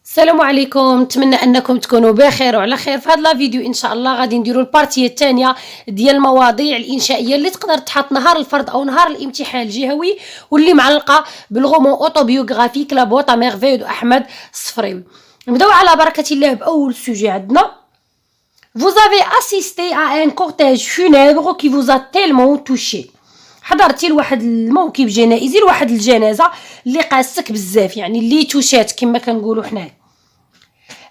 السلام عليكم، نتمنى انكم تكونوا بخير وعلى خير. في هذا لا فيديو ان شاء الله غادي نديروا البارتيه الثانيه ديال المواضيع الانشائيه اللي تقدر تحط نهار الفرض او نهار الامتحان الجهوي، واللي معلقه بالغومون اوتوبيوغرافيك لا بوطا ميرفي دو احمد الصفريوي. نبداو على بركه الله باول سوجي عندنا. Vous avez assisté à un cortège funèbre qui vous a tellement touché. حضرتي لواحد الموكب جنائزي لواحد الجنازه اللي قاستك بزاف، يعني اللي توشات كما كنقولوا حنايا.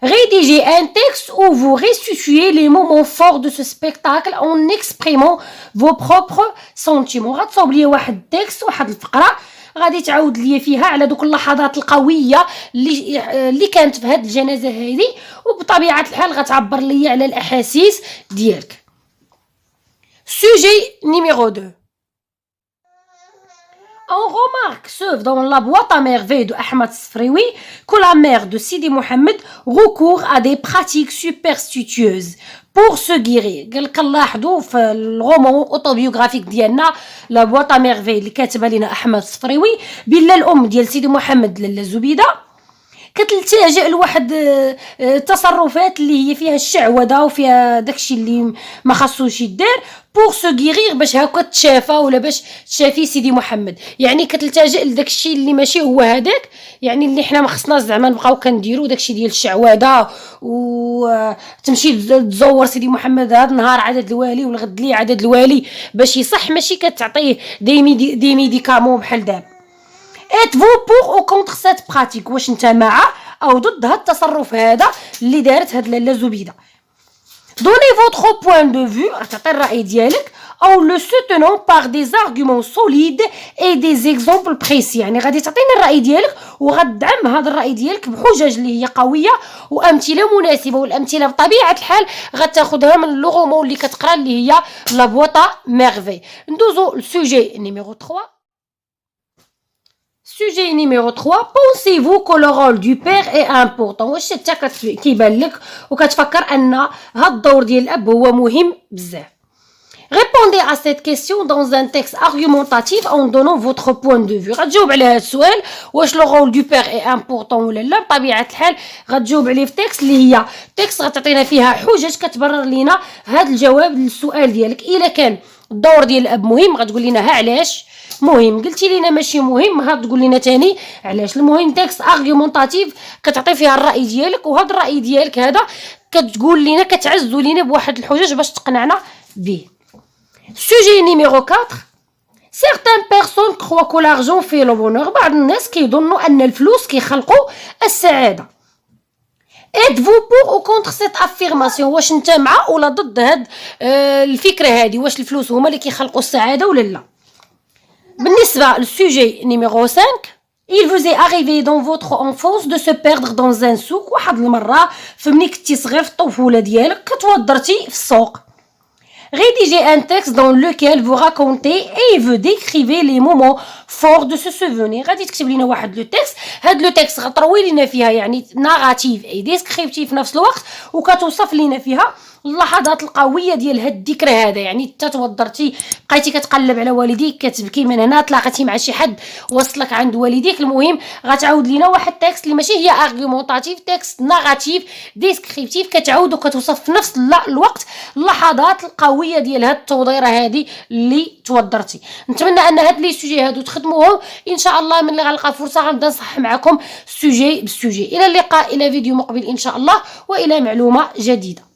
Rédigez un texte où vous restituez les moments forts de ce spectacle en exprimant vos propres sentiments. غتصاوب لي واحد التكست، واحد الفقره غادي تعاود لي فيها على دوك اللحظات القويه اللي كانت في هذه الجنازه هذه، وبطبيعه الحال غتعبر لي على الاحاسيس ديالك. Sujet numéro 2. On remarque ce dans la boîte à merveilles de Ahmed Sfrioui que la mère de Sidi Mohamed recourt à des pratiques superstitieuses pour se guérir. قال لك نلاحظوا في الرومان اوتوبيوغرافيك ديالنا لا بواط ا ميرفي اللي كاتبه لنا احمد الصفريوي بلا الام ديال سيدي محمد لاله زبيده كتلتجئ لواحد التصرفات اللي هي فيها الشعوذه وفيها داكشي اللي ما خاصوش يدار بور سو غيغير باش هكا تشافى ولا باش تشافي سيدي محمد. يعني كتلتجئ لداكشي اللي ماشي هو هذاك، يعني اللي حنا ما خصناش زعما نبقاو كنديروا داكشي ديال الشعوذه وتمشي تزور سيدي محمد هذا النهار عدد الوالي والغد لي عدد الوالي باش يصح، ماشي كتعطيه دي ميديكامون بحال دابا. Êtes-vous pour ou contre cette pratique؟ واش انت مع او ضد هاد التصرف هذا اللي دارت هاد لاله زبيده؟ Donnez votre point de vue، تعطي الراي ديالك، او le soutenons par des arguments solides et des exemples précis. يعني غادي تعطينا الراي ديالك وغتدعم هذا الراي ديالك بحجج اللي هي قويه وامثله مناسبه، والامثله بطبيعه الحال غتاخذها من الرومون اللي كتقرا اللي هي لا بوطا ميرفي. ندوزو للسوجي نيميرو 3. Sujet numéro 3. Pensez-vous que le rôle du père est important؟ واش حتى كيبان لك وكتفكر ان هاد الدور ديال الاب هو مهم بزاف؟ Répondez à cette question dans un texte argumentatif en donnant votre point de vue. غتجاوب على هذا السؤال واش لو رول دو بير اي امبورطون ولا لا. بطبيعه الحال غتجاوب عليه في تكست اللي هي تكست غتعطينا فيها حجج كتبرر لينا هذا الجواب للسؤال ديالك. الا كان الدور ديال الاب مهم غتقول لنا ها علاش مهم، قلتي لينا ماشي مهم ها تقول لنا تاني علاش. المهم تكست ارغيومونطاتيف كتعطي فيها الراي ديالك، وهذا الراي ديالك هذا كتقول لينا كتعزو لينا بواحد الحجج باش تقنعنا به. Sujet numéro 4. Certaines personnes croient que l'argent fait le bonheur. بعض الناس كيظنوا ان الفلوس كيخلقوا السعاده. Êtes-vous pour ou contre cette affirmation؟ واش انت مع ولا ضد هاد الفكره هذه؟ واش الفلوس هما اللي كيخلقوا السعاده ولا لا؟ بالنسبه للسوجي نيميرو 5. Il vous est arrivé dans votre enfance de se perdre dans un souk. واحد المره فملي كنتي صغير في الطفوله ديالك كتوضرتي في السوق. Rédigez un texte dans lequel vous racontez et vous décrivez les moments forts de ce souvenir. غادي تكتب لنا واحد لو تكست، هاد لو تكست غتروي لنا فيها يعني ناراتيف اي ديسكريبتيف في نفس الوقت، وكتوصف لنا فيها اللحظات القويه ديال هاد الذكرى هذا. يعني انت توضرتي بقيتي كتقلب على والديك كتبكي، من هنا تلاقيتي مع شي حد وصلك عند والديك. المهم غتعاود لينا واحد التكست اللي ماشي هي ارغيومونطاتيف، تكست ناراتيف ديسكريبتيف كتعاود وكتوصف في نفس الوقت اللحظات القويه ديال هاد التوضيره هذه اللي توضرتي. نتمنى ان هاد لي سوجي هادو تخدموهم ان شاء الله. من اللي غنلقى فرصه غنبدا نصحح معكم سوجي بالسوجي. الى اللقاء، الى فيديو مقبل ان شاء الله، والى معلومه جديده.